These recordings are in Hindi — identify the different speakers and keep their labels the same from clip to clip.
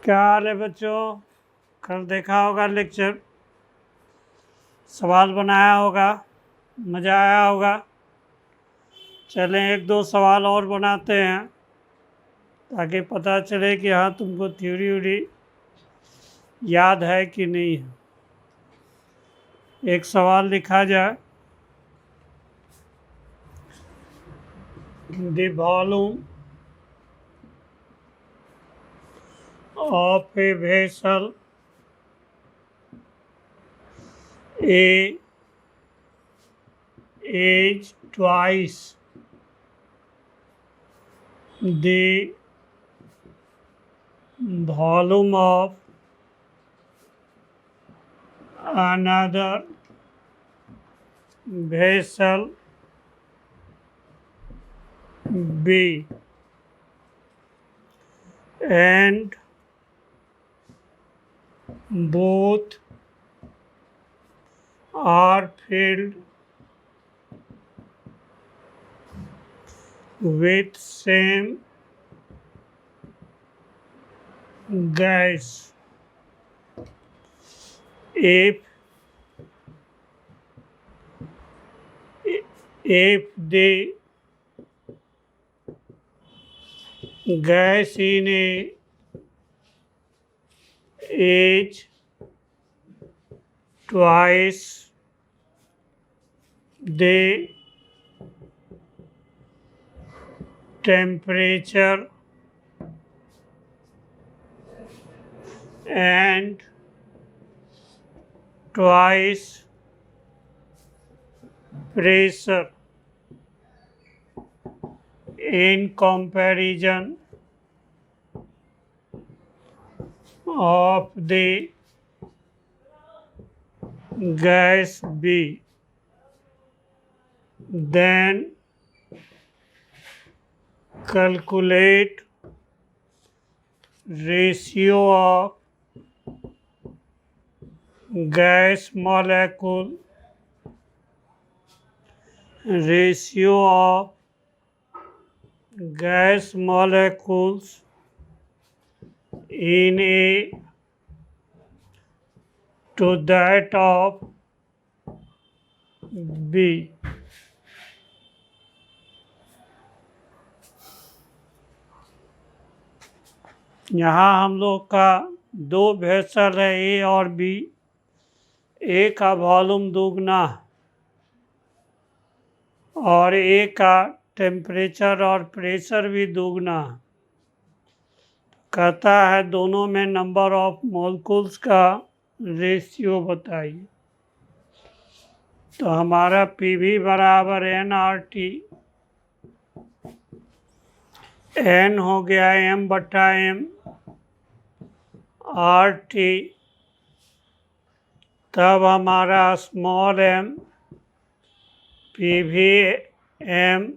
Speaker 1: क्या हाल है बच्चों? कल देखा होगा लेक्चर, सवाल बनाया होगा, मज़ा आया होगा। चलें एक दो सवाल और बनाते हैं ताकि पता चले कि हाँ तुमको थ्योरी व्यूरी याद है कि नहीं है। एक सवाल लिखा जाए, the volume of a vessel A is twice the volume of another vessel B, and both are filled with same gas. If the gas in A is twice the temperature and twice pressure in comparison of the gas B, then calculate ratio of gas molecule molecules in A to that of B. यहाँ हम लोग का दो वेसल है ए और बी। ए का वॉल्यूम दुगना और ए का टेम्परेचर और प्रेशर भी दुगना। कहता है दोनों में नंबर ऑफ मोलकुल्स का रेशियो बताइए। तो हमारा पी वी बराबर एन आर टी, एन हो गया एम बटा एम आर टी, तब हमारा small M P V M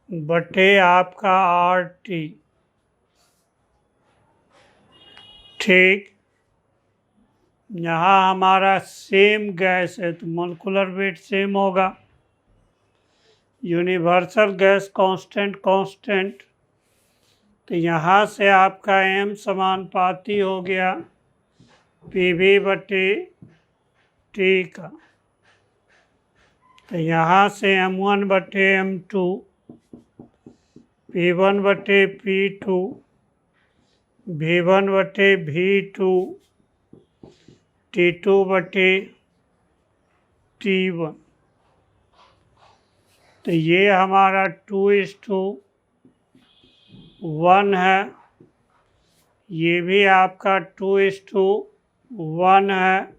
Speaker 1: बटे आपका आर टी। ठीक, यहाँ हमारा सेम गैस है तो मोलिकुलर वेट सेम होगा। यूनिवर्सल गैस कांस्टेंट, तो यहाँ से आपका एम समानुपाती हो गया पी वी बटे टी का। तो यहाँ से M1 बटे M2, P1 बटे P2, V1 बटे V2, T2 बटे T1। तो ये हमारा 2:1 है, ये भी आपका 2:1 है,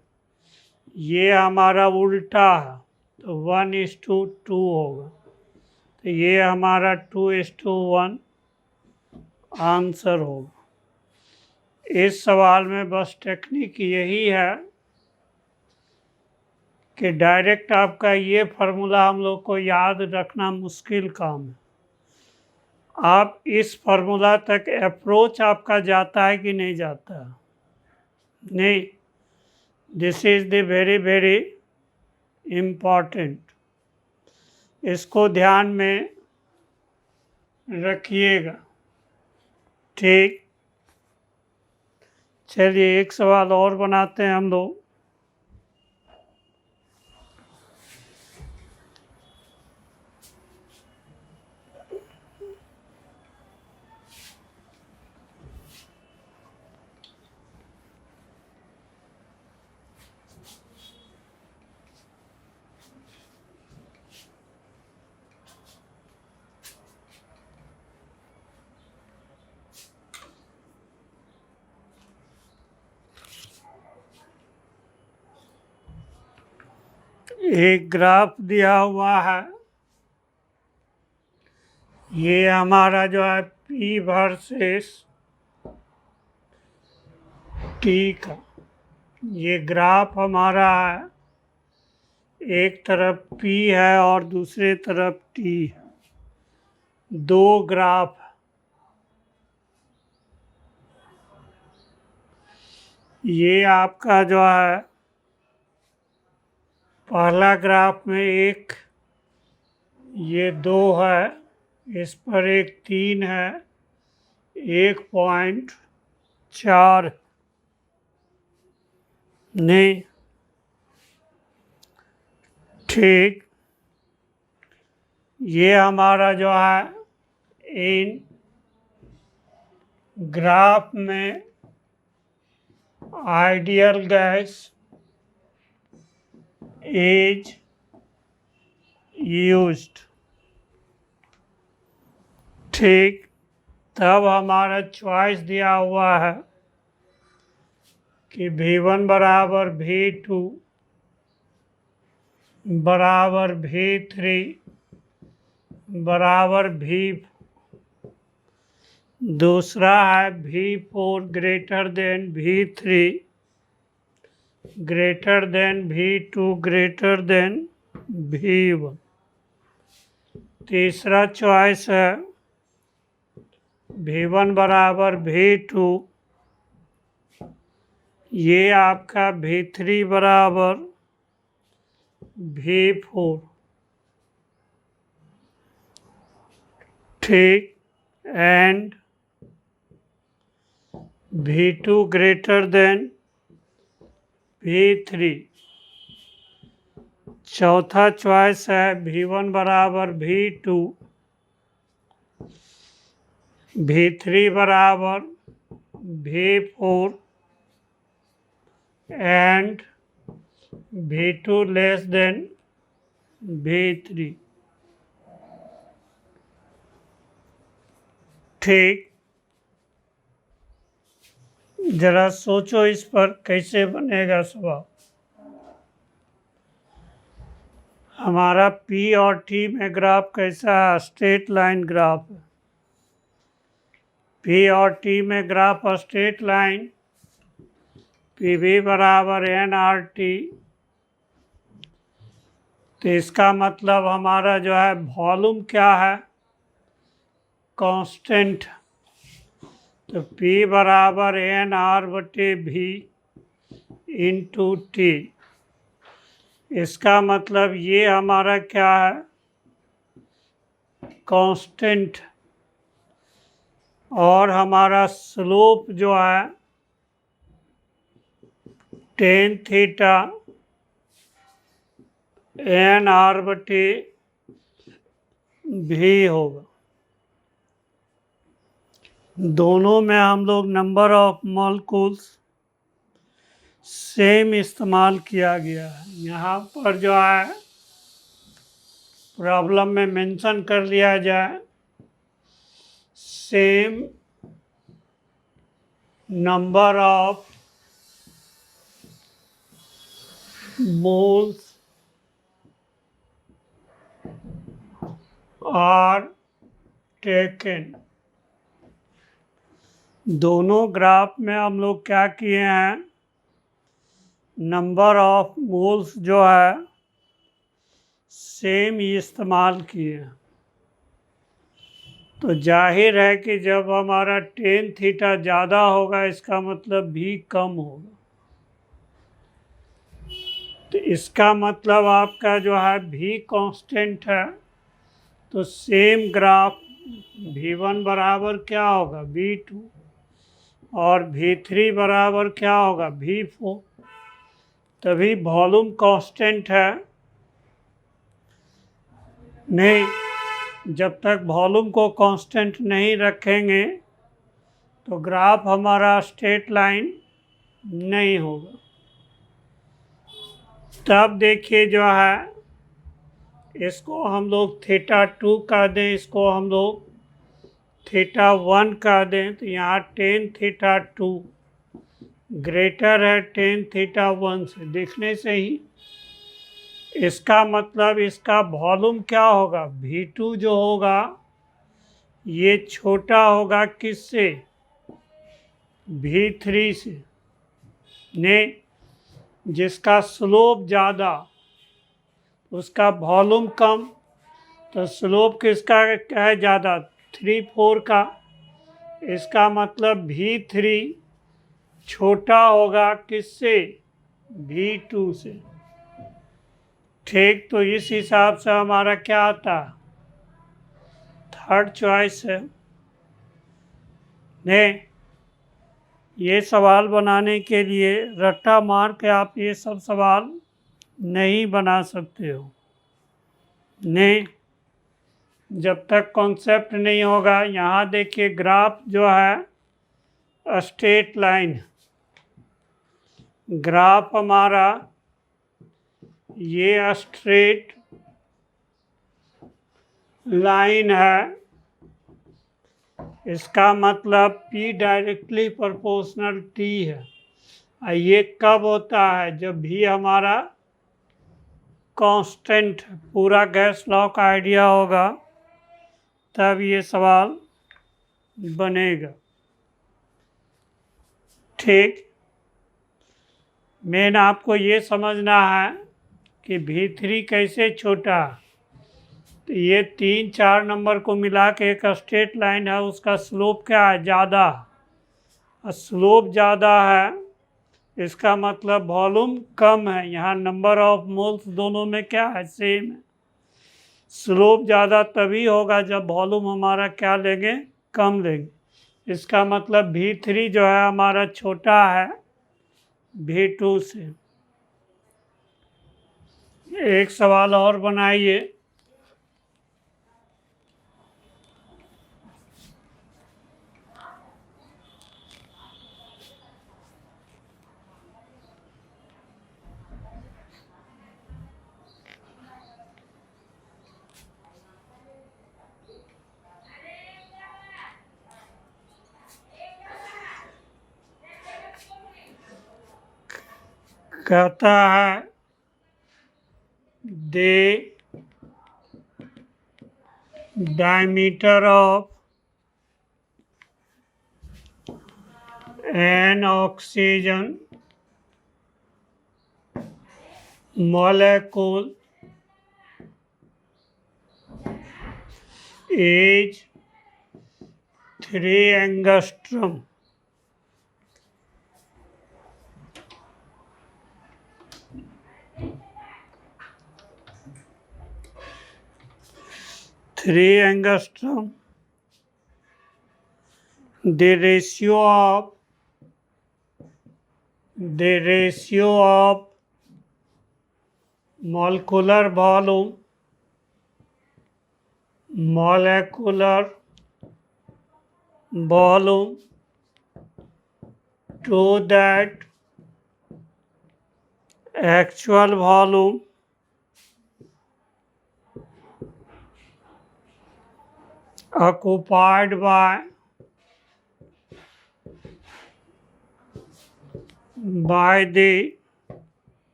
Speaker 1: ये हमारा उल्टा है तो 1:2 होगा। तो ये हमारा 2:1 आंसर होगा। इस सवाल में बस टेक्निक यही है कि डायरेक्ट आपका ये फार्मूला हम लोग को याद रखना मुश्किल काम है। आप इस फार्मूला तक अप्रोच आपका जाता है कि नहीं जाता है? नहीं, this is the very very important, इसको ध्यान में रखिएगा। ठीक, चलिए एक सवाल और बनाते हैं हम लोग। एक ग्राफ दिया हुआ है, ये हमारा जो है P वर्सेस T का ये ग्राफ हमारा है, एक तरफ P है और दूसरे तरफ T है, दो ग्राफ। ये आपका जो है पहला ग्राफ में एक, ये 2 है, इस पर एक 3 है, 1.4 नहीं। ठीक, ये हमारा जो है इन ग्राफ में आइडियल गैस इज यूज्ड। ठीक, तब हमारा चॉइस दिया हुआ है कि V1 बराबर V2 बराबर V3 बराबर V। दूसरा है V4 greater than V3 greater than V2 greater than V1। तीसरा चॉइस है V1 बराबर V2, ये आपका V3 बराबर V4। ठीक, and V2 greater than V3। चौथा चॉइस है V1 बराबर V2, V3 बराबर V4 and V2 less than V3। ठीक, जरा सोचो इस पर कैसे बनेगा सवाल। हमारा P और T में ग्राफ कैसा है? स्ट्रेट लाइन ग्राफ है। P और T में ग्राफ स्ट्रेट लाइन, PV बराबर nRT। तो इसका मतलब हमारा जो है वॉल्यूम क्या है? कांस्टेंट। तो P बराबर nR/V इंटू T। इसका मतलब ये हमारा क्या है? कांस्टेंट। और हमारा स्लोप जो है tan थीटा nR/V होगा। दोनों में हम लोग नंबर ऑफ मॉलिक्यूल्स सेम इस्तेमाल किया गया है। यहाँ पर जो है प्रॉब्लम में मेंशन कर लिया जाए, same number of moles are taken. दोनों ग्राफ में हम लोग क्या किए हैं? नंबर ऑफ मोल्स जो है सेम ही इस्तेमाल किए हैं। तो जाहिर है कि जब हमारा tan थीटा ज़्यादा होगा, इसका मतलब भी कम होगा। इसका मतलब आपका जो है भी कांस्टेंट है, तो सेम ग्राफ V1 बराबर क्या होगा V2 और V3 बराबर क्या होगा V4, तभी वॉल्यूम कांस्टेंट है। नहीं, जब तक वॉल्यूम को कांस्टेंट नहीं रखेंगे तो ग्राफ हमारा स्ट्रेट लाइन नहीं होगा। तब देखिए जो है, इसको हम लोग θ2 कर दें, इसको हम लोग θ1 कर दें, तो यहाँ tan θ2 ग्रेटर है tan θ1 से, देखने से ही इसका मतलब इसका वॉल्यूम क्या होगा V2 जो होगा ये छोटा होगा किससे, V3 से। ने जिसका स्लोप ज़्यादा उसका वॉल्यूम कम, तो स्लोप किसका है ज़्यादा 3/4 का, इसका मतलब V3 छोटा होगा किससे V2 से। ठीक, तो इस हिसाब से हमारा क्या आता है, थर्ड चॉइस है। ने ये सवाल बनाने के लिए रट्टा मार के आप ये सब सवाल नहीं बना सकते हो। ने जब तक कॉन्सेप्ट नहीं होगा, यहाँ देखिए ग्राफ जो है स्ट्रेट लाइन, ग्राफ हमारा ये स्ट्रेट लाइन है, इसका मतलब P डायरेक्टली प्रोपोर्शनल T है। ये कब होता है, जब भी हमारा कांस्टेंट, पूरा गैस लॉ का आइडिया होगा तब ये सवाल बनेगा। ठीक, मेन आपको ये समझना है कि V3 कैसे छोटा, तो ये 3-4 नंबर को मिला के एक स्ट्रेट लाइन है, उसका स्लोप क्या है ज़्यादा, स्लोप ज़्यादा है इसका मतलब वॉल्यूम कम है। यहाँ नंबर ऑफ मोल्स दोनों में क्या है सेम है। स्लोप ज़्यादा तभी होगा जब वॉल्यूम हमारा क्या लेंगे कम लेंगे, इसका मतलब V3 जो है हमारा छोटा है V2 से। एक सवाल और बनाइए। कहता है the diameter of an oxygen molecule is 3 angstrom. The ratio of molecular volume to that actual volume occupied by the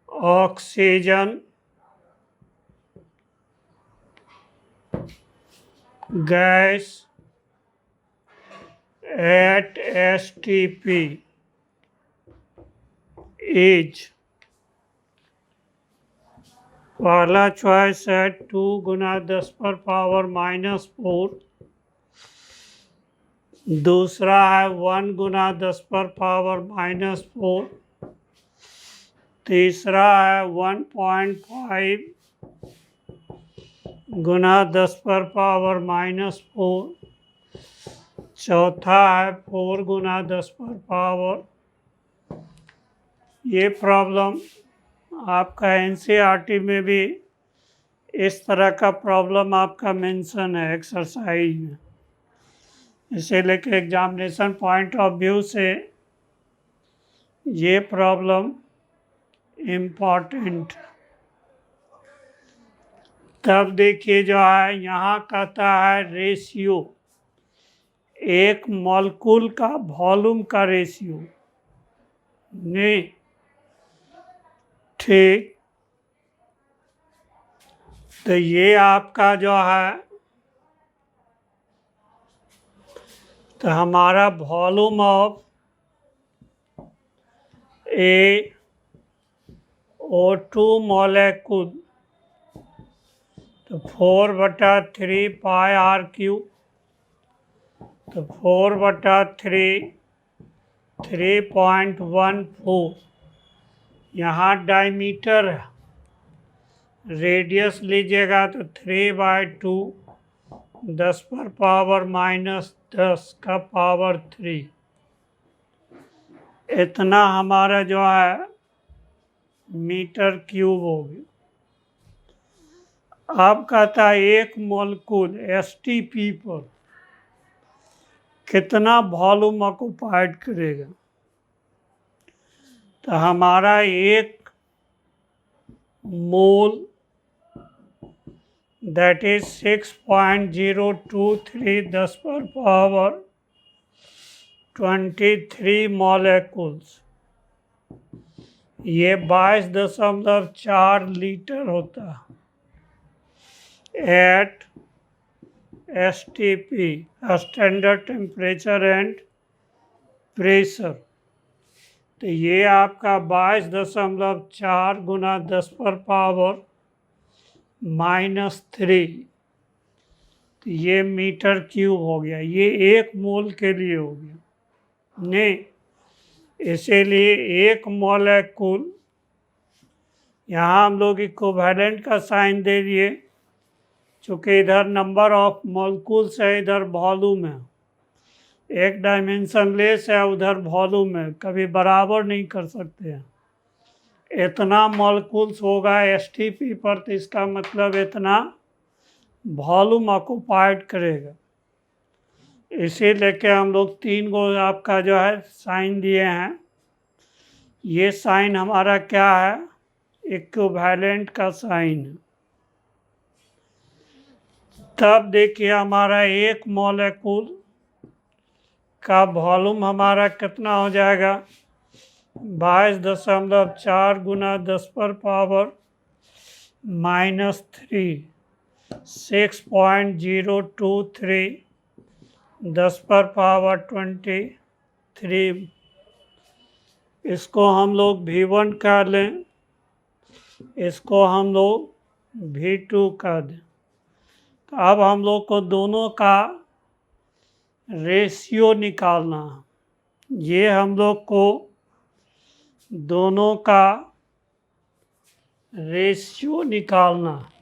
Speaker 1: oxygen gas at STP is, पहला चॉइस है 2 गुना 10⁻⁻⁴, दूसरा है 1 गुना 10⁻⁻⁴, तीसरा है 1.5 गुना 10⁻⁻⁴। चौथा है 4 गुना 10⁻। ये प्रॉब्लम आपका एनसीईआरटी में भी इस तरह का प्रॉब्लम आपका मेंशन है एक्सरसाइज में। इसे लेके एग्जामिनेशन पॉइंट ऑफ व्यू से ये प्रॉब्लम इम्पॉर्टेंट। तब देखिए जो है यहाँ कहता है रेशियो, एक मॉलिक्यूल का वॉल्यूम का रेशियो। नहीं, ठीक, तो ये आपका जो है, तो हमारा वॉल्यूम ऑफ AO2 मॉलिक्यूल तो 4/3 πr³। तो 4/3 3.14। यहाँ डायमीटर है, रेडियस लीजिएगा तो 3/2 10⁻⁻10 का पावर 3। इतना हमारा जो है मीटर क्यूब हो गया। अब कहता है एक मॉलिक्यूल एसटीपी पर कितना वॉल्यूम ऑक्युपाइड करेगा। तो हमारा एक मोल दैट इज 6.023 10⁻23 मॉलिक्यूल्स, ये 22.4 लीटर होता है at STP standard temperature and pressure. तो ये आपका 22.4 गुना 10⁻⁻3, तो ये मीटर क्यूब हो गया। ये एक मोल के लिए हो गया। नहीं, इसीलिए एक मॉलिक्यूल, यहाँ हम लोग इक्विवेलेंट का साइन दे दिए, चूँकि इधर नंबर ऑफ मॉलिक्यूल्स है, इधर वॉल्यूम है। एक डायमेंशन लेस है, उधर वॉल्यूम है, कभी बराबर नहीं कर सकते हैं। इतना मॉलिक्यूल्स होगा एसटीपी पर, तो इसका मतलब इतना वॉल्यूम ऑक्युपाइड करेगा। इसी लेके हम लोग 3 गो आपका जो है साइन दिए हैं। ये साइन हमारा क्या है, इक्विवेलेंट का साइन है। तब देखिए हमारा एक मॉलिक्यूल का वॉल्यूम हमारा कितना हो जाएगा, 22.4 गुना 10⁻⁻3 6.023 10⁻23। इसको हम लोग V1 कर लें, इसको हम लोग V2 कर दें। तो अब हम लोग को दोनों का रेशियो निकालना है। ये हम लोग को दोनों का रेशियो निकालना है।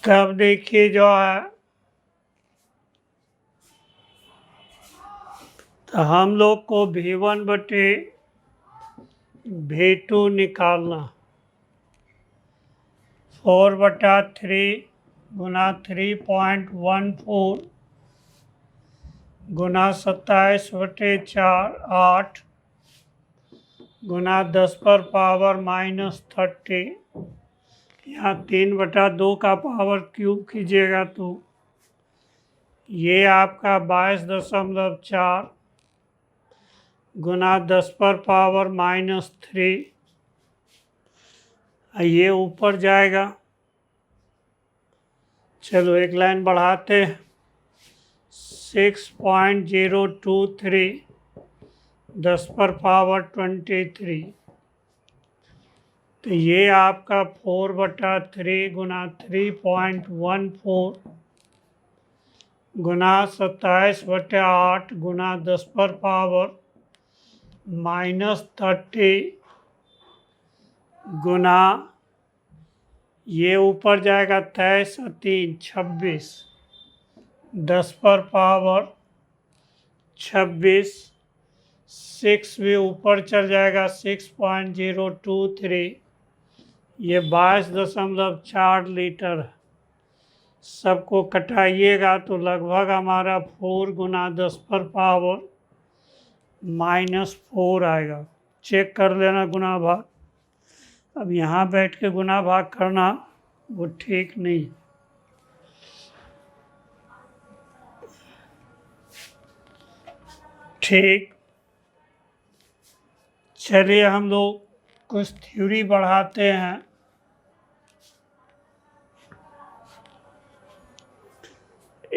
Speaker 1: तब देखिए जो है, तो हम लोग को V1/V2 निकालना। 4/3 गुना 3.14 गुना 27/4 8 गुना 10⁻⁻30। यहाँ 3/2 का पावर क्यूब कीजिएगा तो ये आपका 22.4 गुना 10⁻⁻3, ये ऊपर जाएगा। चलो एक लाइन बढ़ाते, 6.023 10⁻23। तो ये आपका 4/3 गुना 3.14 गुना 27/8 गुना 10⁻⁻30 गुना ये ऊपर जाएगा 23 और 3 26 10⁻26 6 भी ऊपर चल जाएगा 6.023 ये 22.4 लीटर है। सबको कटाइएगा तो लगभग हमारा 4 गुना 10⁻⁻4 आएगा। चेक कर लेना गुना भाग। अब यहाँ बैठ के गुना भाग करना वो ठीक नहीं। ठीक, चलिए हम लोग कुछ थ्योरी बढ़ाते हैं।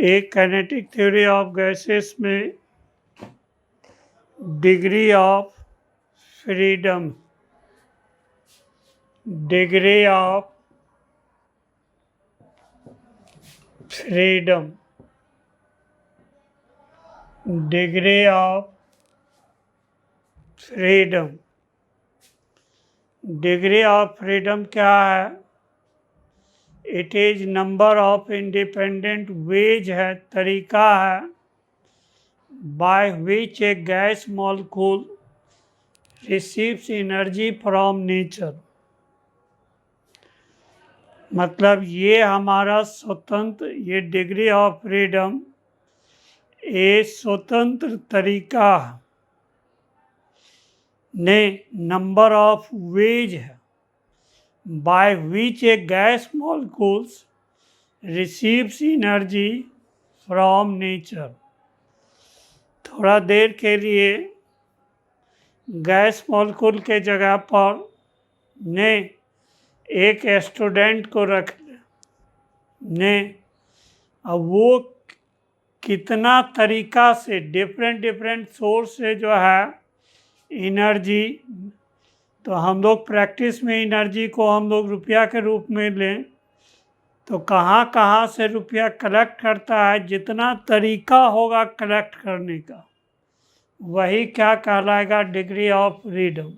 Speaker 1: एक काइनेटिक थ्योरी ऑफ गैसेस में degree of freedom, degree of freedom, degree of freedom, degree of freedom क्या है? It is number of independent ways है, तरीका है by which a gas molecule receives energy from nature. मतलब ये हमारा स्वतंत्र, ये डिग्री ऑफ फ्रीडम एक स्वतंत्र तरीका ने नंबर ऑफ वेज है by which a gas molecules receives energy from nature. थोड़ा देर के लिए गैस मॉलिक्यूल के जगह पर ने एक स्टूडेंट को रख ने, अब वो कितना तरीका से डिफरेंट सोर्स से जो है एनर्जी, तो हम लोग प्रैक्टिस में एनर्जी को हम लोग रुपया के रूप में लें तो कहाँ कहाँ से रुपया कलेक्ट करता है, जितना तरीका होगा कलेक्ट करने का वही क्या कहलाएगा? Degree of freedom.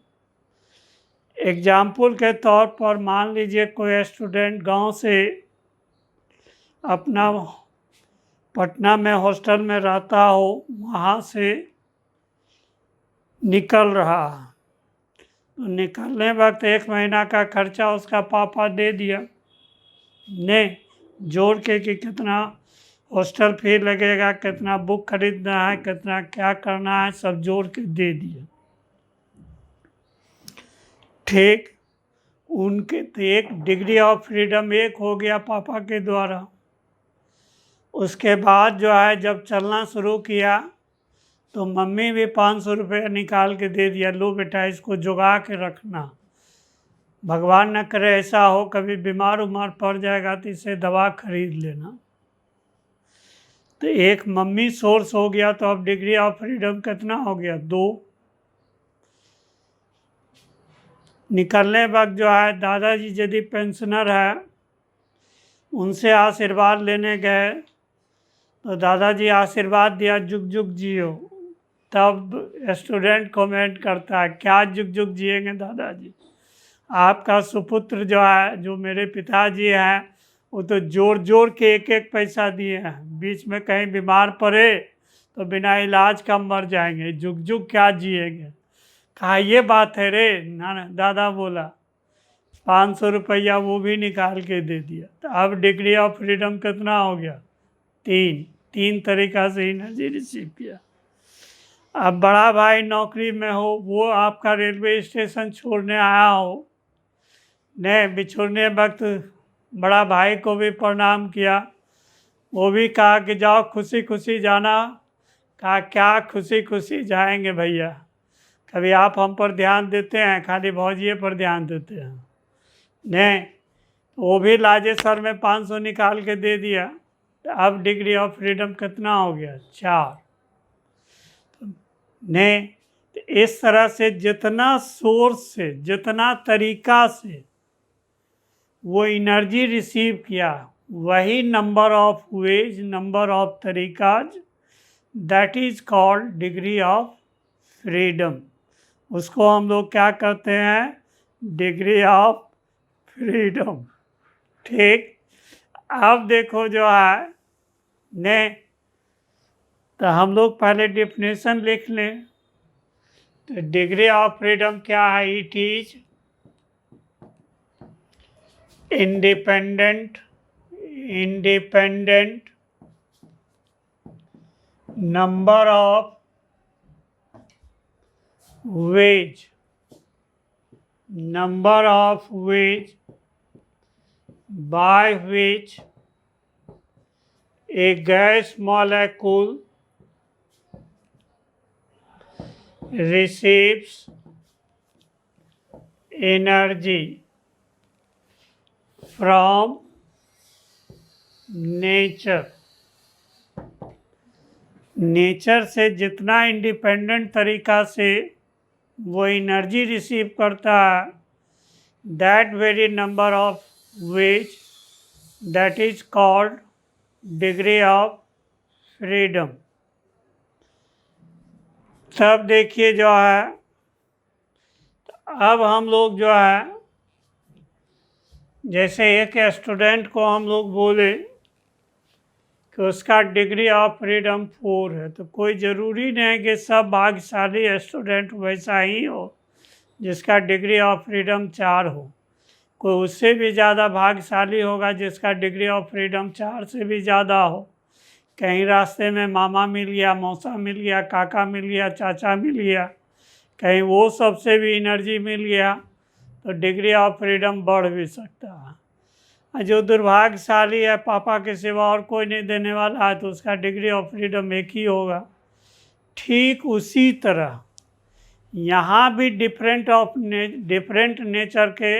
Speaker 1: एग्जाम्पल के तौर पर मान लीजिए कोई स्टूडेंट गांव से अपना पटना में हॉस्टल में रहता हो, वहाँ से निकल रहा, तो निकलने वक्त 1 महीना का खर्चा उसका पापा दे दिया ने, जोड़ के कि कितना हॉस्टल फी लगेगा, कितना बुक खरीदना है, कितना क्या करना है, सब जोड़ के दे दिया। ठीक, उनके तो एक डिग्री ऑफ फ्रीडम एक हो गया पापा के द्वारा। उसके बाद जो है जब चलना शुरू किया तो मम्मी भी 500 रुपये निकाल के दे दिया, लो बेटा इसको जुगा के रखना, भगवान न करे ऐसा हो कभी बीमार उमार पड़ जाएगा तो इसे दवा खरीद लेना। तो एक मम्मी सोर्स हो गया, तो अब डिग्री ऑफ फ्रीडम कितना हो गया? 2। निकलने वक्त जो है दादाजी यदि पेंशनर है, उनसे आशीर्वाद लेने गए तो दादाजी आशीर्वाद दिया जुग जुग जियो, तब स्टूडेंट कमेंट करता है क्या जुग जुग जिएंगे दादाजी, आपका सुपुत्र जो है, जो मेरे पिताजी हैं, वो तो जोड़ जोड़ के एक एक पैसा दिए हैं, बीच में कहीं बीमार पड़े तो बिना इलाज का मर जाएंगे, जुग जुग क्या जिएंगे। कहा ये बात है रे ना, दादा बोला 500 रुपया वो भी निकाल के दे दिया। तो अब डिग्री ऑफ फ्रीडम कितना हो गया? 3 तरीका से एनर्जी रिसीव किया। अब बड़ा भाई नौकरी में हो, वो आपका रेलवे स्टेशन छोड़ने आया हो, ने बिछुड़ने वक्त बड़ा भाई को भी प्रणाम किया, वो भी कहा कि जाओ खुशी खुशी जाना। कहा क्या खुशी खुशी जाएंगे भैया, कभी आप हम पर ध्यान देते हैं, खाली भौजिए पर ध्यान देते हैं। ने वो भी लाजे सर में 500 निकाल के दे दिया। तो अब डिग्री ऑफ फ्रीडम कितना हो गया? 4। ने तो इस तरह से जितना सोर्स से, जितना तरीका से वो एनर्जी रिसीव किया वही number of ways, number of तरीकाज, that is called degree of freedom. उसको हम लोग क्या कहते हैं? Degree of freedom. ठीक। अब देखो जो है ने, तो हम लोग पहले डिफिनेशन लिख लें। तो डिग्री ऑफ फ्रीडम क्या है? It is independent number of veg by which a gas molecule receives energy from nature से जितना इंडिपेंडेंट तरीका से वो एनर्जी रिसीव करता है, that very number of veg, that is called degree of freedom. तब देखिए जो है, अब हम लोग जो है, जैसे एक स्टूडेंट को हम लोग बोले कि उसका डिग्री ऑफ फ्रीडम 4 है, तो कोई ज़रूरी नहीं कि सब भाग्यशाली स्टूडेंट वैसा ही हो जिसका डिग्री ऑफ फ्रीडम 4 हो। कोई उससे भी ज़्यादा भाग्यशाली होगा जिसका डिग्री ऑफ फ्रीडम 4 से भी ज़्यादा हो। कहीं रास्ते में मामा मिल गया, मौसा मिल गया, काका मिल गया, चाचा मिल गया, कहीं वो सबसे भी एनर्जी मिल गया, तो डिग्री ऑफ फ्रीडम बढ़ भी सकता है। जो दुर्भाग्यशाली है, पापा के सिवा और कोई नहीं देने वाला है, तो उसका डिग्री ऑफ फ्रीडम एक ही होगा। ठीक उसी तरह यहाँ भी डिफरेंट नेचर के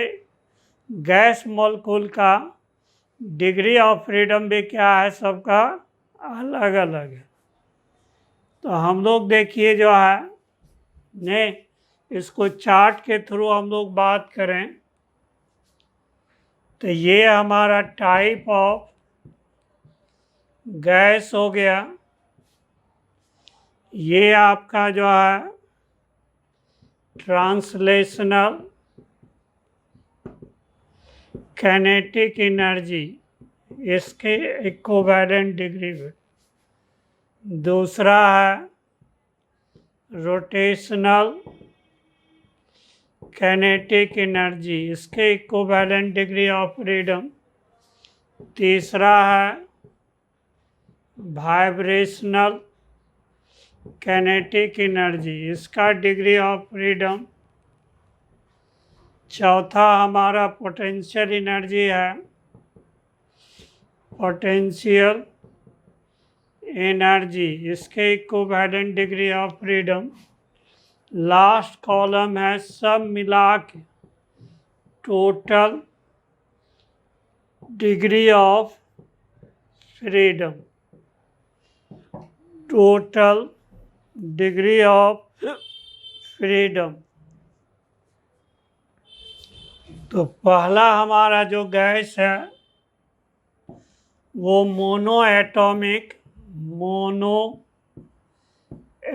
Speaker 1: गैस मॉलिक्यूल का डिग्री ऑफ फ्रीडम भी क्या है? सबका अलग अलग है। तो हम लोग देखिए जो है ने, इसको चार्ट के थ्रू हम लोग बात करें तो ये हमारा टाइप ऑफ गैस हो गया। ये आपका जो है ट्रांसलेशनल काइनेटिक एनर्जी, इसके इक्विवेलेंट डिग्री में। दूसरा है रोटेशनल काइनेटिक एनर्जी, इसके इक्विवेलेंट डिग्री ऑफ फ्रीडम। तीसरा है वाइब्रेशनल काइनेटिक एनर्जी, इसका डिग्री ऑफ फ्रीडम। चौथा हमारा पोटेंशियल एनर्जी है, पोटेंशियल एनर्जी, इसके equivalent degree of freedom. Last column है सब मिला के total degree of freedom, total degree of freedom. तो पहला हमारा जो गैस है वो मोनो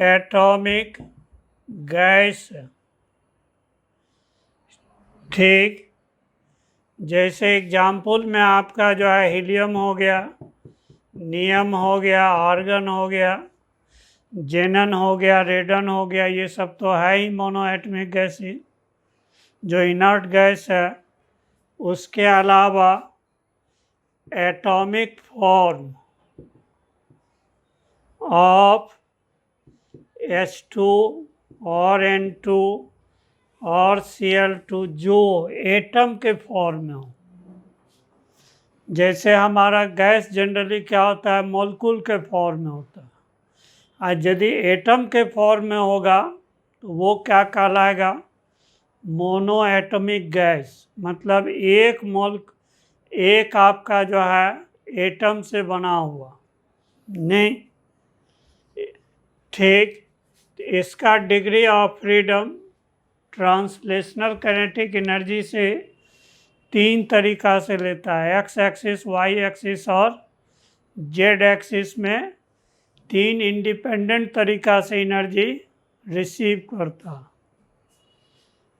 Speaker 1: एटॉमिक गैस है। ठीक, जैसे एग्जाम्पल में आपका जो है हीलियम हो गया, नियम हो गया, आर्गन हो गया, जेनन हो गया, रेडन हो गया, ये सब तो है ही मोनो एटॉमिक गैसेस जो इनर्ट गैस है। उसके अलावा एटॉमिक फॉर्म ऑफ H2 और N2 और Cl2 जो एटम के फॉर्म में हो। जैसे हमारा गैस जनरली क्या होता है? मॉलिक्यूल के फॉर्म में होता है। और यदि एटम के फॉर्म में होगा तो वो क्या कहलाएगा? Mono atomic gas. मतलब एक आपका जो है एटम से बना हुआ नहीं। ठीक, इसका degree of freedom translational kinetic energy से तीन तरीका से लेता है, एक्स एक्सिस, वाई एक्सिस और जेड एक्सिस में तीन इंडिपेंडेंट तरीका से एनर्जी रिसीव करता,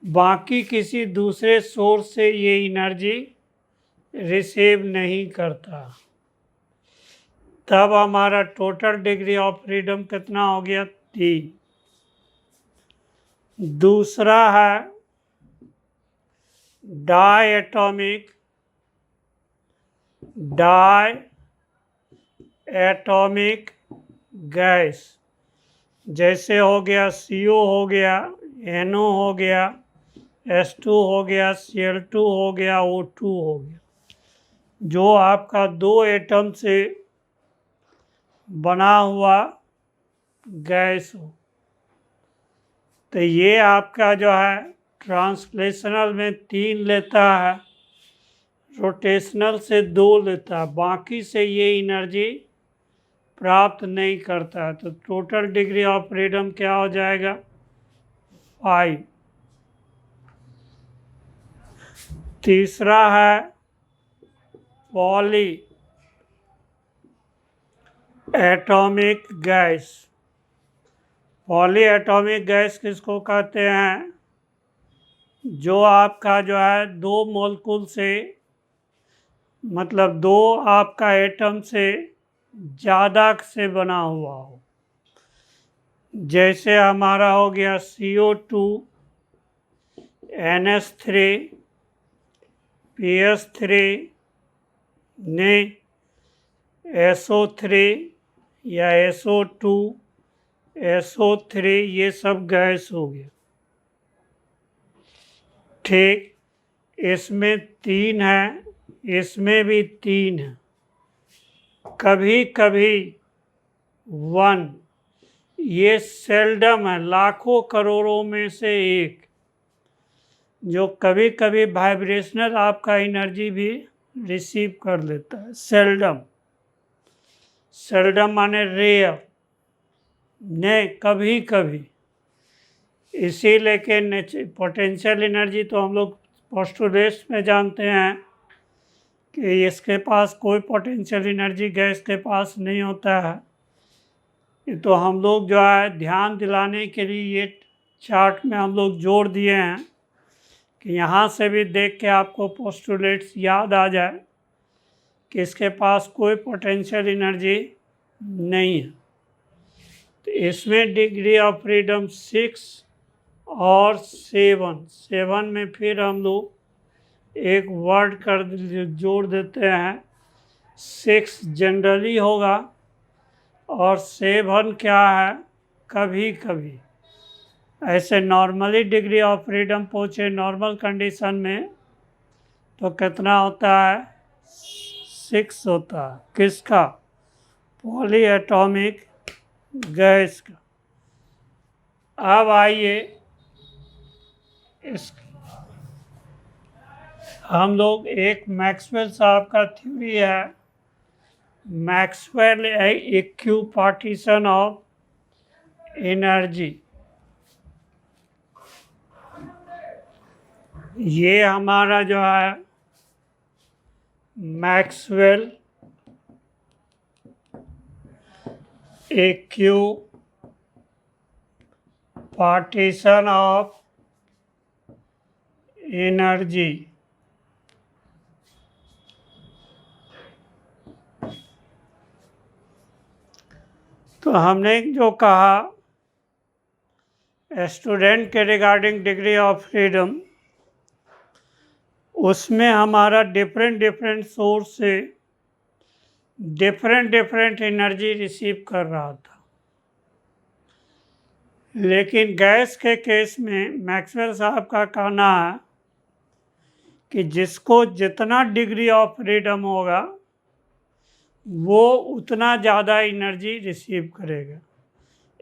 Speaker 1: बाकी किसी दूसरे सोर्स से ये एनर्जी रिसीव नहीं करता। तब हमारा टोटल डिग्री ऑफ फ्रीडम कितना हो गया? 3। दूसरा है डायटोमिक गैस, जैसे हो गया CO हो गया, NO हो गया, S2 हो गया, Cl2 हो गया, O2 हो गया, जो आपका 2 एटम से बना हुआ गैस हो। तो ये आपका जो है ट्रांसलेशनल में 3 लेता है, रोटेशनल से 2 लेता है, बाकी से ये एनर्जी प्राप्त नहीं करता है। तो टोटल डिग्री ऑफ फ्रीडम क्या हो जाएगा? 5। तीसरा है poly atomic gas. Poly atomic gas किसको कहते हैं? जो आपका जो है 2 मॉलिक्यूल से, मतलब 2 आपका एटम से ज़्यादा से बना हुआ हो। जैसे हमारा हो गया CO2, NH3, PS3 ने SO3 या SO2, SO3, ये सब गैस हो गया। ठीक, इसमें 3 है, इसमें भी 3 है, कभी कभी 1। ये सेल्डम है, लाखों करोड़ों में से एक, जो कभी कभी वाइब्रेशनल आपका एनर्जी भी रिसीव कर लेता है। सेल्डम माने रेयर, ने कभी कभी। इसीलिए के पोटेंशियल एनर्जी तो हम लोग पोस्टुलेट्स में जानते हैं कि इसके पास कोई पोटेंशियल एनर्जी गैस के पास नहीं होता है। तो हम लोग जो है ध्यान दिलाने के लिए ये चार्ट में हम लोग जोड़ दिए हैं कि यहाँ से भी देख के आपको पोस्टुलेट्स याद आ जाए कि इसके पास कोई पोटेंशियल एनर्जी नहीं है। तो इसमें डिग्री ऑफ फ्रीडम 6 और 7 में फिर हम लोग एक वर्ड कर जोड़ देते हैं। 6 जनरली होगा और 7 क्या है? कभी कभी। ऐसे नॉर्मली डिग्री ऑफ फ्रीडम पहुँचे नॉर्मल कंडीशन में तो कितना होता है? 6 होता है। किसका? पॉली एटॉमिक गैस का। अब आइए इस हम लोग एक मैक्सवेल साहब का थ्योरी है, मैक्सवेल इक्विपार्टीशन ऑफ एनर्जी। ये हमारा जो है मैक्सवेल इक्विपार्टीशन ऑफ एनर्जी। तो हमने जो कहा स्टूडेंट के रिगार्डिंग डिग्री ऑफ फ्रीडम, उसमें हमारा डिफरेंट सोर्स से डिफरेंट एनर्जी रिसीव कर रहा था। लेकिन गैस के केस में मैक्सवेल साहब का कहना है कि जिसको जितना डिग्री ऑफ फ्रीडम होगा वो उतना ज़्यादा एनर्जी रिसीव करेगा।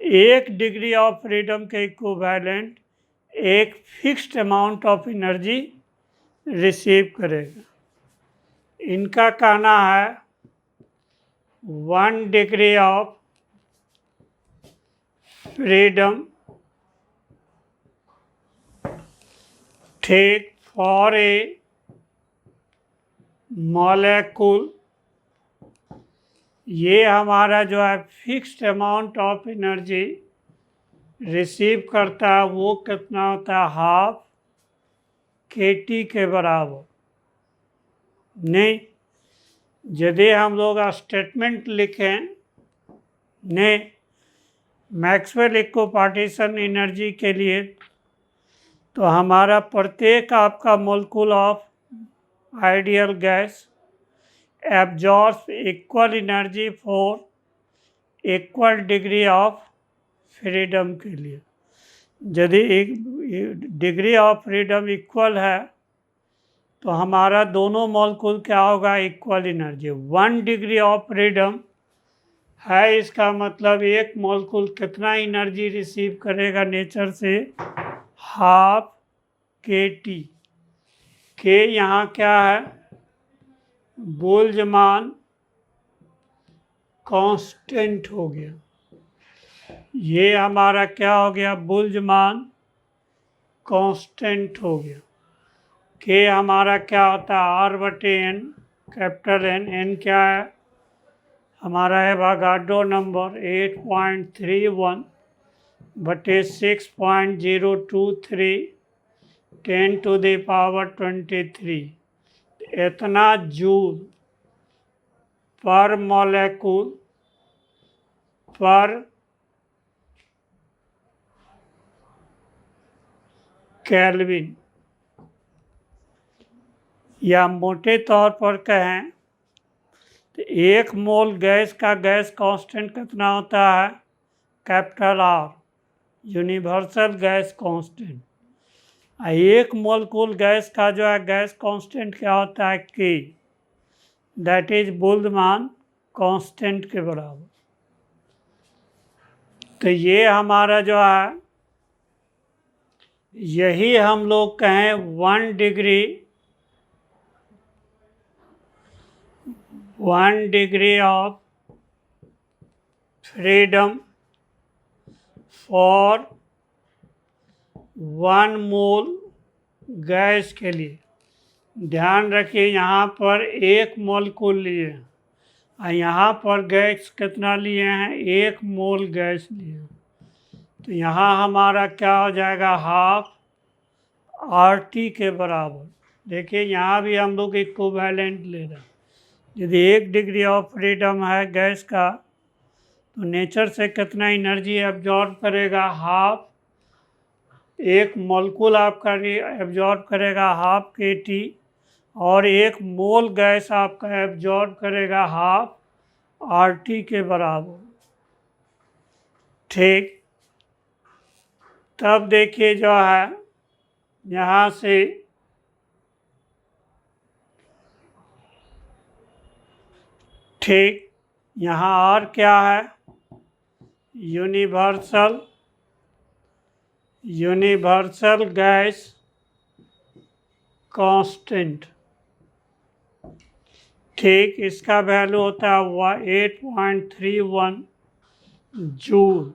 Speaker 1: 1 डिग्री ऑफ फ्रीडम के इक्विवेलेंट एक fixed amount of energy receive करेगा। इनका कहना है 1 degree of freedom take for a मॉलेक्यूल, ये हमारा जो है fixed amount of energy receive करता है, वो कितना होता है, हाफ kT के बराबर। नहीं, यदि हम लोग स्टेटमेंट लिखें ने मैक्सवेल इक्विपार्टीशन एनर्जी के लिए, तो हमारा प्रत्येक आपका molecule of ideal gas absorbs equal energy for equal degree of freedom के लिए। यदि एक डिग्री ऑफ फ्रीडम इक्वल है तो हमारा दोनों मॉलिक्यूल क्या होगा, equal energy. 1 degree of freedom है, इसका मतलब एक मॉलिक्यूल कितना एनर्जी रिसीव करेगा नेचर से, हाफ kT। के यहाँ क्या है, बोल्ट्जमान कांस्टेंट हो गया। ये हमारा क्या हो गया, बोल्ट्जमान कांस्टेंट हो गया। के हमारा क्या होता है, R/N, कैपिटल एन क्या है हमारा, है एवोगाड्रो नंबर 8.31 बटे 6.023 10⁻23। इतना जूल पर मॉलिक्यूल पर केल्विन, या मोटे तौर पर कहें तो एक मोल गैस का गैस कांस्टेंट कितना होता है, capital R, universal gas constant. एक मोलेक्यूल गैस का जो है गैस कांस्टेंट क्या होता है, K, that is Boltzmann constant के बराबर। तो ये हमारा जो है, यही हम लोग कहें 1 degree of freedom for 1 mole gas के लिए। ध्यान रखिए, यहाँ पर एक मोलेक्यूल लिए हैं और यहाँ पर गैस कितना लिए हैं, 1 मोल गैस लिए हैं। तो यहाँ हमारा क्या हो जाएगा, हाफ RT के बराबर। देखिए यहाँ भी हम लोग इक्विवेलेंट ले रहे हैं। यदि 1 डिग्री ऑफ फ्रीडम है गैस का, तो नेचर से कितना एनर्जी एब्जॉर्ब करेगा, हाफ। एक मोलेक्यूल आपका एब्जॉर्ब करेगा हाफ kT, और 1 मोल गैस आपका एब्जॉर्ब करेगा हाफ RT के बराबर। ठीक, तब देखिए जो है यहाँ से ठीक, यहाँ और क्या है, यूनिवर्सल गैस कांस्टेंट। ठीक, इसका वैल्यू होता है 8.31 जूल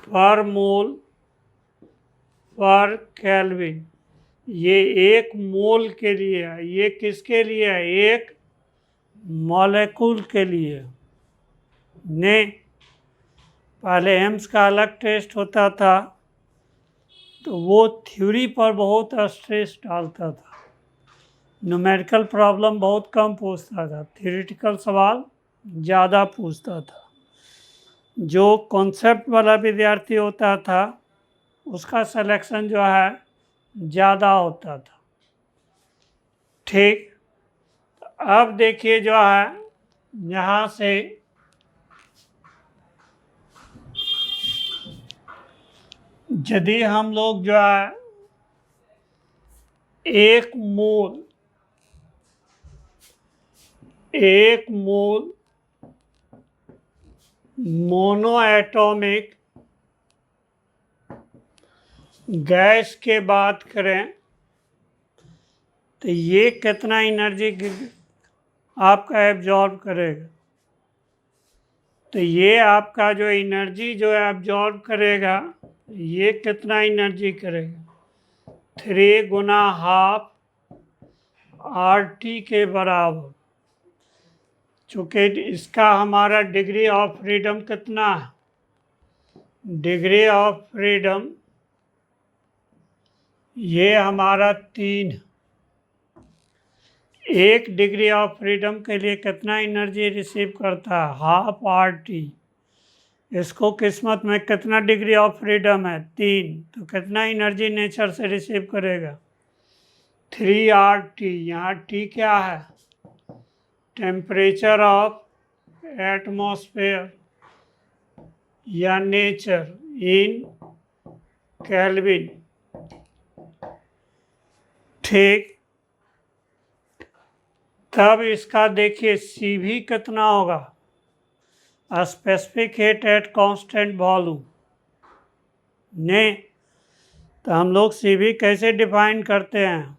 Speaker 1: पर मोल पर केल्विन। ये 1 मोल के लिए है, ये किसके लिए है, एक मॉलिक्यूल के लिए। ने पहले एम्स का अलग टेस्ट होता था, तो वो थ्योरी पर बहुत स्ट्रेस डालता था, न्यूमेरिकल प्रॉब्लम बहुत कम पूछता था, थ्योरेटिकल सवाल ज़्यादा पूछता था। जो कॉन्सेप्ट वाला विद्यार्थी होता था उसका सिलेक्शन जो है ज़्यादा होता था। ठीक, अब देखिए जो है यहाँ से यदि हम लोग जो है 1 मोल मोनो एटॉमिक गैस के बात करें, तो ये कितना एनर्जी आपका एब्जॉर्ब करेगा। तो ये आपका जो एनर्जी जो एब्जॉर्ब करेगा, ये कितना एनर्जी करेगा, 3 गुना हाफ RT के बराबर। चूँकि इसका हमारा डिग्री ऑफ फ्रीडम कितना है, डिग्री ऑफ फ्रीडम ये हमारा 3। एक डिग्री ऑफ फ्रीडम के लिए कितना एनर्जी रिसीव करता है, हाफ RT। इसको किस्मत में कितना डिग्री ऑफ फ्रीडम है, 3, तो कितना एनर्जी नेचर से रिसीव करेगा, 3RT। यहाँ T क्या है, टेम्परेचर ऑफ एटमॉस्फेयर या नेचर इन केल्विन। ठीक, तब इसका देखिए CV कितना होगा, specific heat at constant volume. ने तो हम लोग CV कैसे डिफाइन करते हैं,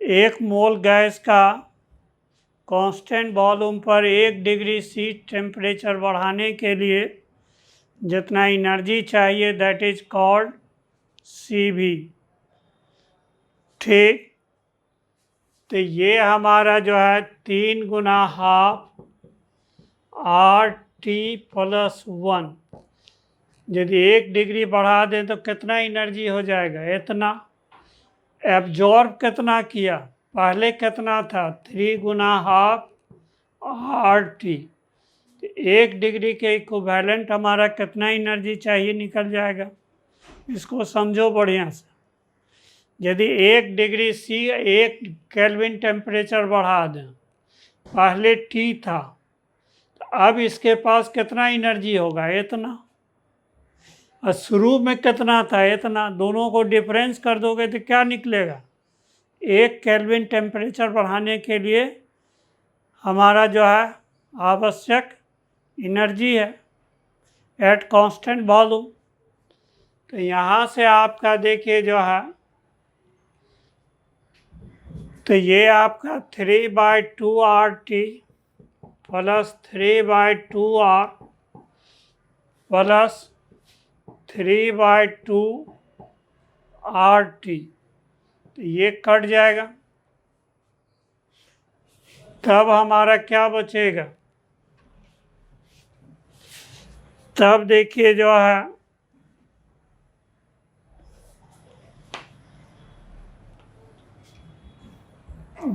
Speaker 1: 1 मोल गैस का कांस्टेंट वॉल्यूम पर 1 डिग्री C टेम्परेचर बढ़ाने के लिए जितना एनर्जी चाहिए दैट इज कॉल्ड CV। ठीक, तो ये हमारा जो है 3 गुना हाफ RT + 1। यदि 1 डिग्री बढ़ा दें तो कितना एनर्जी हो जाएगा, इतना। एब्जॉर्ब कितना किया, पहले कितना था, 3 गुना हाफ RT। 1 डिग्री के इक्विवेलेंट हमारा कितना एनर्जी चाहिए निकल जाएगा। इसको समझो बढ़िया से। यदि 1 डिग्री C 1 केल्विन टेम्परेचर बढ़ा दें, पहले T था, तो अब इसके पास कितना एनर्जी होगा, इतना। और शुरू में कितना था, इतना। दोनों को डिफरेंस कर दोगे तो क्या निकलेगा, 1 केल्विन टेम्परेचर बढ़ाने के लिए हमारा जो है आवश्यक एनर्जी है एट कांस्टेंट वॉल्यूम। तो यहाँ से आपका देखिए जो है, तो ये आपका 3/2RT + 3/2R + 3/2RT, तो ये कट जाएगा। तब हमारा क्या बचेगा, तब देखिए जो है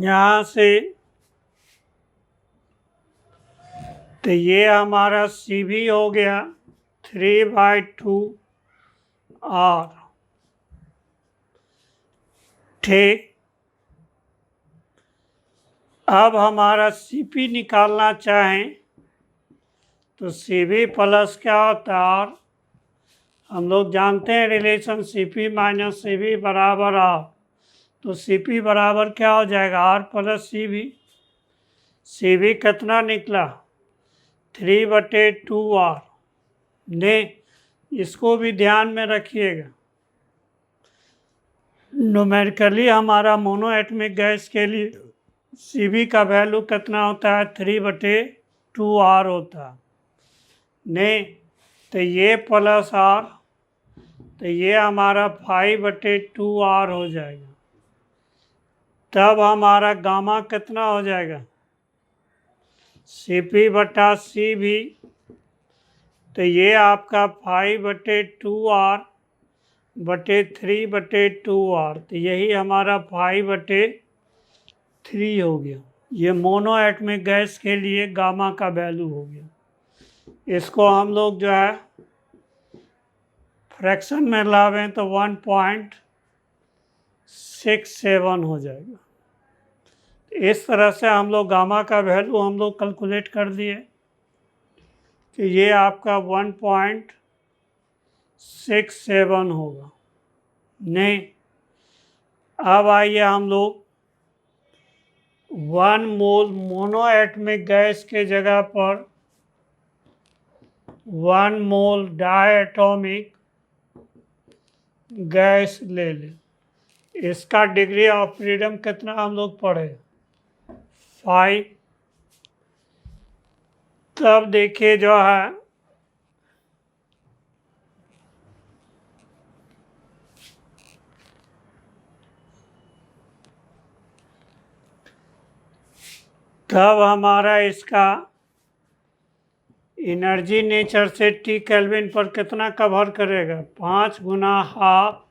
Speaker 1: यहाँ से, तो ये हमारा CV हो गया 3/2R। ठीक, अब हमारा CP निकालना चाहें तो CV प्लस क्या होता है, R। हम लोग जानते हैं रिलेशन CP - CV बराबर R। तो CP बराबर क्या हो जाएगा, R + CV। CV कितना निकला, 3/2R। ने इसको भी ध्यान में रखिएगा, न्यूमेरिकली हमारा मोनोएटमिक गैस के लिए CV का वैल्यू कितना होता है, 3/2R होता है। ने तो ये प्लस R, तो ये हमारा 5/2R हो जाएगा। तब हमारा गामा कितना हो जाएगा, CP/CV। तो ये आपका 5/2R / 3/2R, तो यही हमारा 5/3 हो गया। ये मोनोएटमिक गैस के लिए गामा का वैल्यू हो गया। इसको हम लोग जो है फ्रैक्शन में लावें तो 1.67 हो जाएगा। इस तरह से हम लोग गामा का वैल्यू हम लोग कैलकुलेट कर दिए कि ये आपका 1.67 होगा। नहीं, अब आइए हम लोग 1 मोल मोनोएटमिक गैस के जगह पर 1 मोल डायटोमिक गैस ले लें। इसका डिग्री ऑफ फ्रीडम कितना हम लोग पढ़े, 5। तब देखिए जो है तब हमारा इसका एनर्जी नेचर से टी केल्विन पर कितना कवर करेगा, 5 गुना हाफ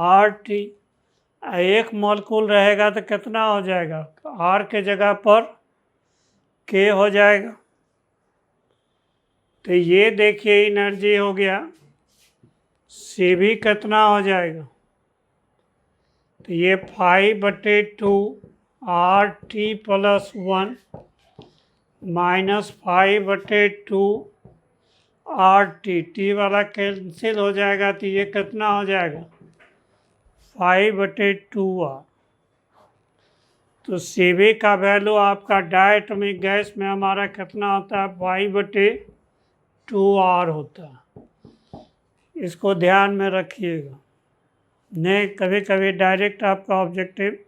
Speaker 1: आर टी। एक मॉलिक्यूल रहेगा तो कितना हो जाएगा, आर के जगह पर के हो जाएगा। तो ये देखिए एनर्जी हो गया, सी भी कितना हो जाएगा, तो ये 5/2 R T plus 1 minus 5/2 R T, T वाला कैंसिल हो जाएगा तो ये कितना हो जाएगा, 5/2 आर। तो Cv का वैल्यू आपका डायटोमिक गैस में हमारा कितना होता है, 5/2 आर होता है। इसको ध्यान में रखिएगा, नहीं कभी कभी डायरेक्ट आपका ऑब्जेक्टिव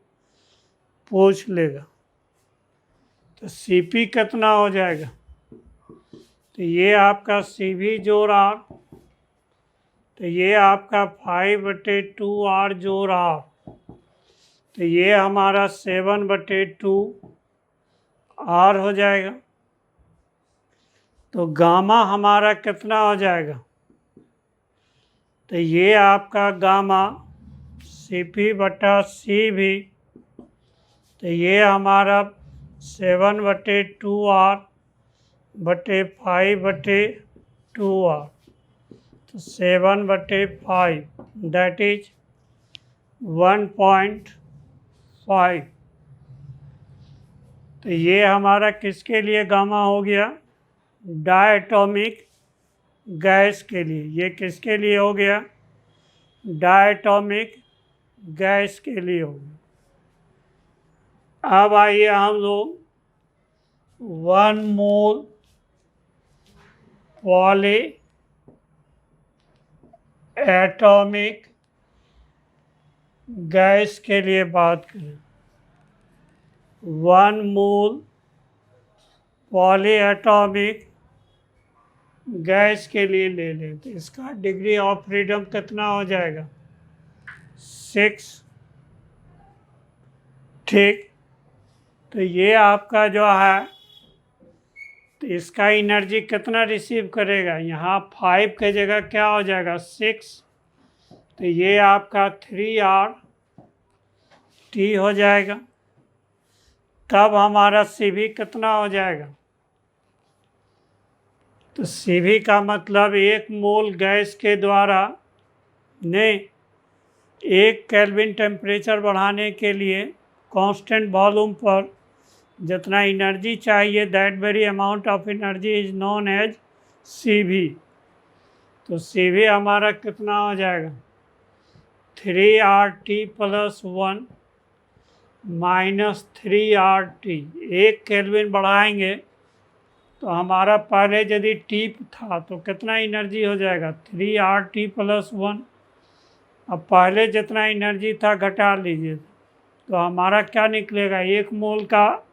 Speaker 1: पूछ लेगा। तो Cp कितना हो जाएगा, तो ये आपका Cv जोड़ आर, तो ये आपका 5/2 आर जोड़ आर, तो ये हमारा 7/2 आर हो जाएगा। तो गामा हमारा कितना हो जाएगा, तो ये आपका गामा Cp/Cv, तो ये हमारा 7/2 आर बटे 5/2 आर, तो 7/5 दैट इज 1.5। तो ये हमारा किसके लिए गामा हो गया, डायटोमिक गैस के लिए। ये किसके लिए हो गया, डायटोमिक गैस के लिए हो गया। अब आइए हम लोग 1 मोल पॉली एटॉमिक गैस के लिए बात करें। 1 मोल पॉली एटॉमिक गैस के लिए ले लें तो इसका डिग्री ऑफ फ्रीडम कितना हो जाएगा, 6। ठीक, तो ये आपका जो है, तो इसका एनर्जी कितना रिसीव करेगा, यहाँ 5 के जगह क्या हो जाएगा, 6, तो ये आपका 3R T हो जाएगा। तब हमारा Cv कितना हो जाएगा, तो Cv का मतलब 1 मोल गैस के द्वारा ने 1 केल्विन टेम्परेचर बढ़ाने के लिए कांस्टेंट वॉल्यूम पर जितना एनर्जी चाहिए, that very amount of energy is known as Cv। तो Cv हमारा कितना हो जाएगा, 3RT plus 1 minus 3RT। 1 kelvin बढ़ाएंगे तो हमारा पहले यदि टी था तो कितना एनर्जी हो जाएगा, 3RT प्लस 1। अब पहले जितना एनर्जी था घटा लीजिए तो हमारा क्या निकलेगा, 1 मोल का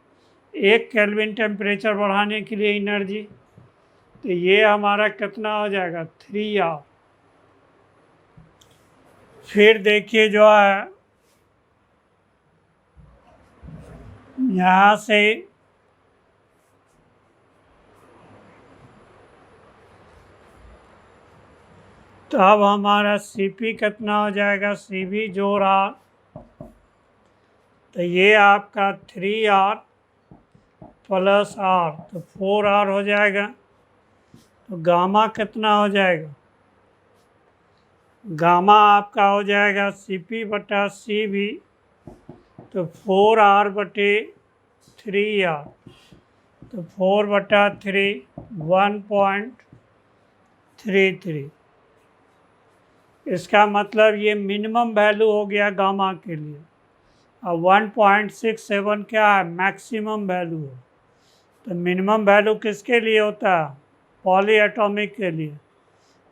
Speaker 1: 1 केल्विन टेम्परेचर बढ़ाने के लिए एनर्जी, तो ये हमारा कितना हो जाएगा, 3R। फिर देखिए जो है यहाँ से तो अब हमारा Cp कितना हो जाएगा, Cv जोड़ R, तो ये आपका 3R प्लस R, तो 4R हो जाएगा। तो गामा कितना हो जाएगा, गामा आपका हो जाएगा Cp/Cv, तो 4R बटे 3R, तो 4/3 1.33। इसका मतलब ये मिनिमम वैल्यू हो गया गामा के लिए। अब 1.67 क्या है, मैक्सिमम वैल्यू है। तो मिनिमम वैल्यू किसके लिए होता है, पॉली एटॉमिक के लिए।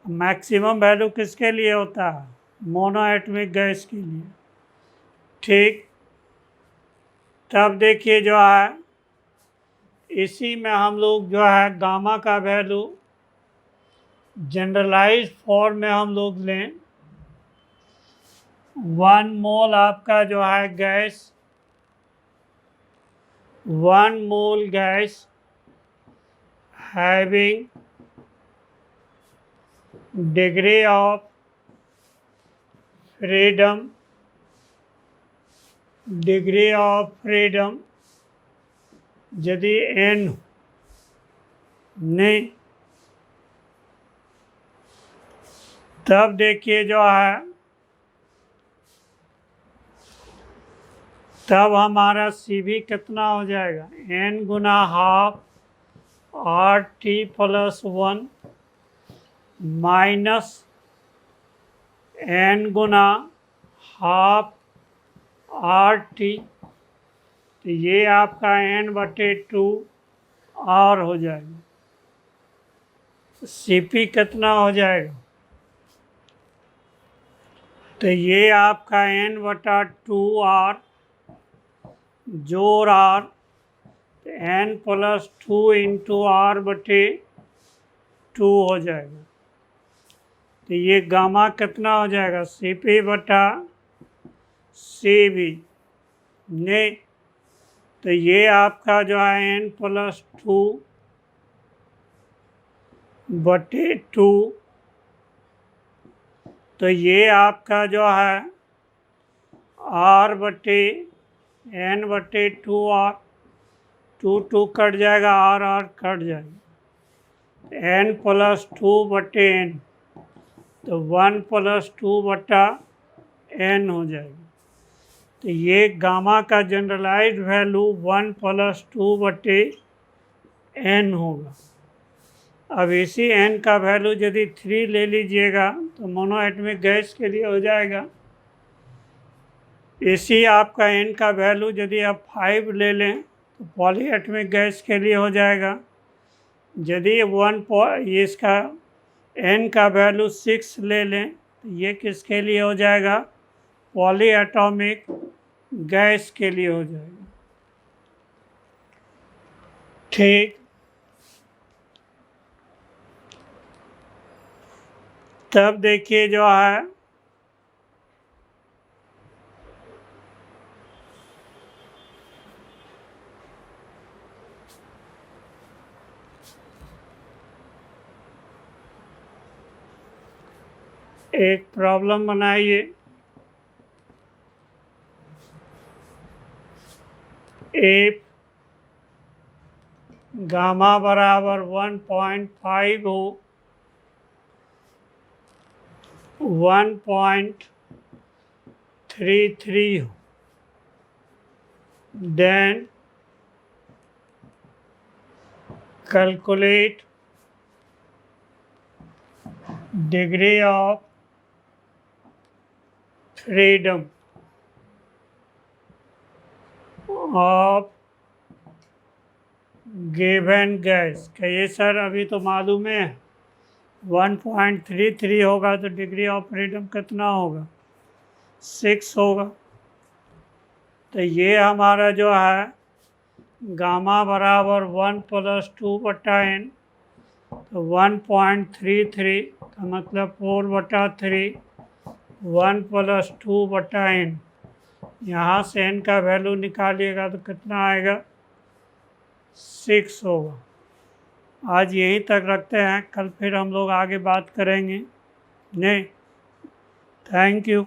Speaker 1: मैक्सिमम वैल्यू किसके लिए होता है, मोनो एटॉमिक गैस के लिए। ठीक, तब देखिए जो है इसी में हम लोग जो है गामा का वैल्यू जनरलाइज फॉर्म में हम लोग लें। 1 मोल आपका जो है gas 1 mole gas having degree of freedom यदि n नहीं, तब देखिए जो है, तब हमारा सी भी कितना हो जाएगा, n गुना half RT plus 1 minus n गुना हाफ RT, तो ये आपका n/2 और हो जाएगा। CP कितना हो जाएगा, तो ये आपका n/2R जोड़ R, तो n+2 इंटू R/2 हो जाएगा। तो ये गामा कितना हो जाएगा, CP/CV ने, तो ये आपका जो है n+2/2 तो ये आपका जो है R/n/2R, 2 कट जाएगा, R कट जाएगा, n+2/n, तो 1+2/n हो जाएगा। तो ये गामा का जनरलाइज्ड वैल्यू 1+2/n होगा। अब इसी n का वैल्यू यदि 3 ले लीजिएगा तो मोनोएटमिक गैस के लिए हो जाएगा। इसी आपका n का वैल्यू यदि आप 5 ले लें तो पॉलीएटमिक गैस के लिए हो जाएगा। यदि इसका n का वैल्यू 6 ले लें तो ये किसके लिए हो जाएगा, पॉलीएटॉमिक गैस के लिए हो जाएगा। ठीक, तब देखिए जो है एक प्रॉब्लम बनाइए। if गामा बराबर 1.5 हो, 1.33 हो, then calculate degree of freedom of given gas। कहिए सर अभी तो मालूम है 1.33 होगा तो डिग्री ऑफ फ्रीडम कितना होगा, 6 होगा। तो ये हमारा जो है गामा बराबर 1+2/n, तो 1.33 का मतलब 4/3, 1+2/n, यहाँ से n का वैल्यू निकालिएगा तो कितना आएगा, 6 होगा। आज यहीं तक रखते हैं, कल फिर हम लोग आगे बात करेंगे। नहीं, थैंक यू।